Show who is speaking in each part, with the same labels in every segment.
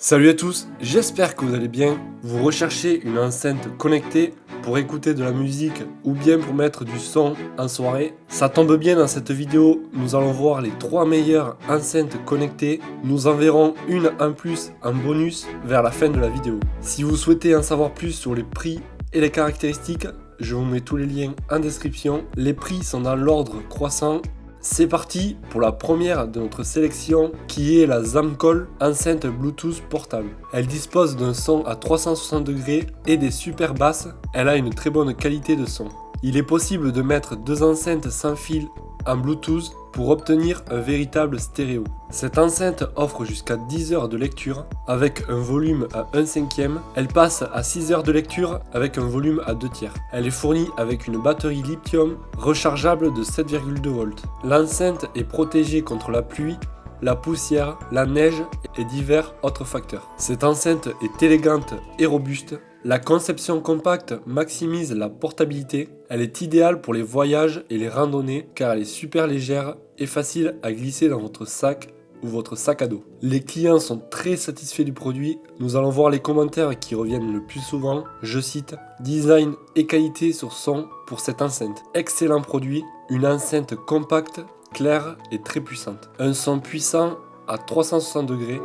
Speaker 1: Salut à tous, j'espère que vous allez bien. Vous recherchez une enceinte connectée pour écouter de la musique ou bien pour mettre du son en soirée? Ça tombe bien, dans cette vidéo, nous allons voir les 3 meilleures enceintes connectées. Nous en verrons une en plus en bonus vers la fin de la vidéo. Si vous souhaitez en savoir plus sur les prix et les caractéristiques, je vous mets tous les liens en description. Les prix sont dans l'ordre croissant. C'est parti pour la première de notre sélection qui est la Zamcol enceinte Bluetooth portable. Elle dispose d'un son à 360 degrés et des super basses. Elle a une très bonne qualité de son. Il est possible de mettre 2 enceintes sans fil en Bluetooth pour obtenir un véritable stéréo. Cette enceinte offre jusqu'à 10 heures de lecture avec un volume à 1/5. Elle passe à 6 heures de lecture avec un volume à 2/3. Elle est fournie avec une batterie lithium rechargeable de 7,2 volts. L'enceinte est protégée contre la pluie, la poussière, la neige et divers autres facteurs. Cette enceinte est élégante et robuste. La conception compacte maximise la portabilité. Elle est idéale pour les voyages et les randonnées car elle est super légère et facile à glisser dans votre sac ou votre sac à dos. Les clients sont très satisfaits du produit. Nous allons voir les commentaires qui reviennent le plus souvent. Je cite: design et qualité sur son pour cette enceinte. Excellent produit, une enceinte compacte, claire et très puissante. Un son puissant à 360 degrés.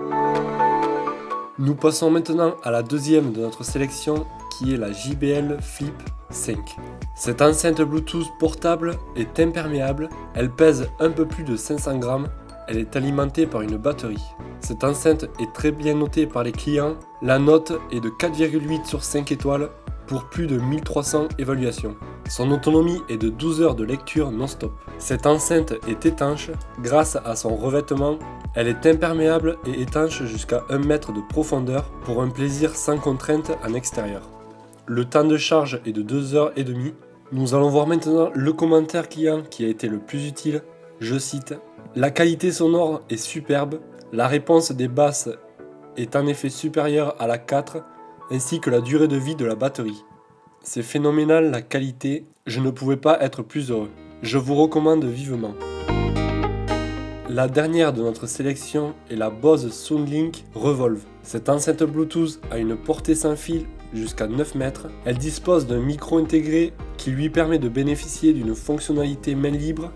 Speaker 1: Nous passons maintenant à la deuxième de notre sélection qui est la JBL Flip 5. Cette enceinte Bluetooth portable est imperméable, elle pèse un peu plus de 500 grammes, elle est alimentée par une batterie. Cette enceinte est très bien notée par les clients, la note est de 4,8 sur 5 étoiles pour plus de 1300 évaluations. Son autonomie est de 12 heures de lecture non-stop. Cette enceinte est étanche grâce à son revêtement. Elle est imperméable et étanche jusqu'à 1 mètre de profondeur pour un plaisir sans contrainte en extérieur. Le temps de charge est de 2h30. Nous allons voir maintenant le commentaire client qui a été le plus utile. Je cite: la qualité sonore est superbe, la réponse des basses est en effet supérieure à la 4, ainsi que la durée de vie de la batterie. C'est phénoménal la qualité, je ne pouvais pas être plus heureux. Je vous recommande vivement. La dernière de notre sélection est la Bose Soundlink Revolve. Cette enceinte Bluetooth a une portée sans fil jusqu'à 9 mètres. Elle dispose d'un micro intégré qui lui permet de bénéficier d'une fonctionnalité main libre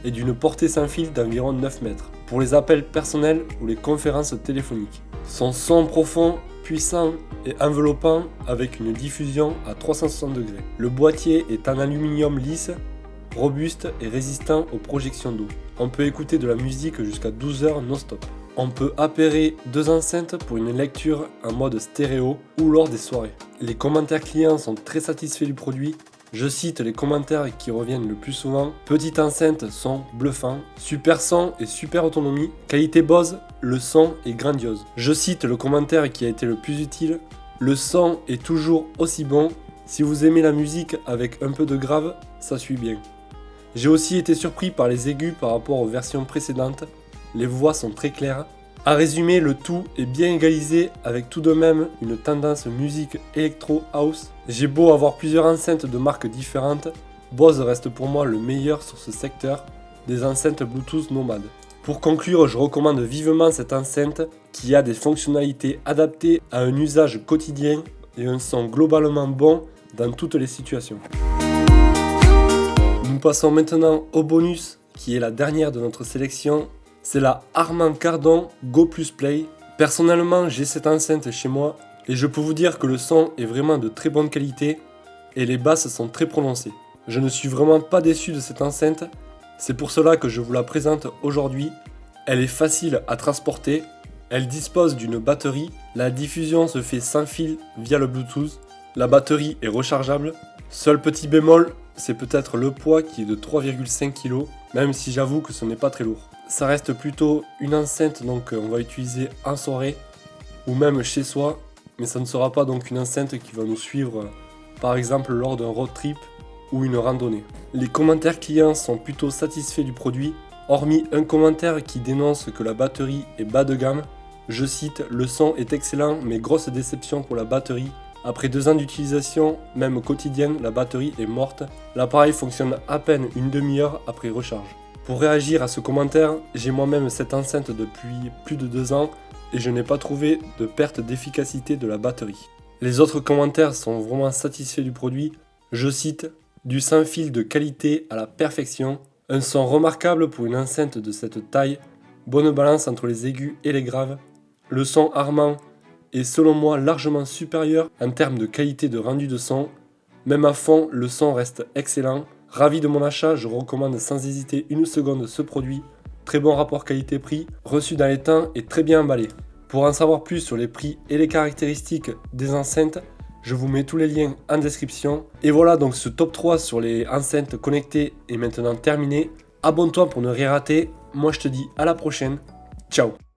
Speaker 1: et d'une portée sans fil d'environ 9 mètres pour les appels personnels ou les conférences téléphoniques. Son son profond, puissant et enveloppant avec une diffusion à 360 degrés. Le boîtier est en aluminium lisse, robuste et résistant aux projections d'eau. On peut écouter de la musique jusqu'à 12 heures non-stop. On peut appairer 2 enceintes pour une lecture en mode stéréo ou lors des soirées. Les commentaires clients sont très satisfaits du produit. Je cite les commentaires qui reviennent le plus souvent. Petite enceinte, son bluffant. Super son et super autonomie. Qualité Bose, le son est grandiose. Je cite le commentaire qui a été le plus utile. Le son est toujours aussi bon. Si vous aimez la musique avec un peu de grave, ça suit bien. J'ai aussi été surpris par les aigus par rapport aux versions précédentes. Les voix sont très claires. À résumer, le tout est bien égalisé avec tout de même une tendance musique électro house. J'ai beau avoir plusieurs enceintes de marques différentes, Bose reste pour moi le meilleur sur ce secteur des enceintes Bluetooth nomades. Pour conclure, je recommande vivement cette enceinte qui a des fonctionnalités adaptées à un usage quotidien et un son globalement bon dans toutes les situations. Nous passons maintenant au bonus qui est la dernière de notre sélection. C'est la Harman Kardon Go Plus Play. Personnellement, j'ai cette enceinte chez moi et je peux vous dire que le son est vraiment de très bonne qualité et les basses sont très prononcées. Je ne suis vraiment pas déçu de cette enceinte, c'est pour cela que je vous la présente aujourd'hui. Elle est facile à transporter, elle dispose d'une batterie, la diffusion se fait sans fil via le Bluetooth, la batterie est rechargeable. Seul petit bémol, c'est peut-être le poids qui est de 3,5 kg, même si j'avoue que ce n'est pas très lourd. Ça reste plutôt une enceinte donc on va utiliser en soirée ou même chez soi, mais ça ne sera pas donc une enceinte qui va nous suivre par exemple lors d'un road trip ou une randonnée. Les commentaires clients sont plutôt satisfaits du produit, hormis un commentaire qui dénonce que la batterie est bas de gamme. Je cite: le son est excellent mais grosse déception pour la batterie. Après 2 ans d'utilisation, même quotidienne, la batterie est morte. L'appareil fonctionne à peine une demi-heure après recharge. Pour réagir à ce commentaire, j'ai moi-même cette enceinte depuis plus de 2 ans et je n'ai pas trouvé de perte d'efficacité de la batterie. Les autres commentaires sont vraiment satisfaits du produit. Je cite: du sans fil de qualité à la perfection, un son remarquable pour une enceinte de cette taille, bonne balance entre les aigus et les graves. Le son Harman est selon moi largement supérieur en termes de qualité de rendu de son. Même à fond, le son reste excellent. Ravi de mon achat, je recommande sans hésiter une seconde ce produit. Très bon rapport qualité-prix, reçu dans les temps et très bien emballé. Pour en savoir plus sur les prix et les caractéristiques des enceintes, je vous mets tous les liens en description. Et voilà, donc ce top 3 sur les enceintes connectées est maintenant terminé. Abonne-toi pour ne rien rater. Moi je te dis à la prochaine. Ciao.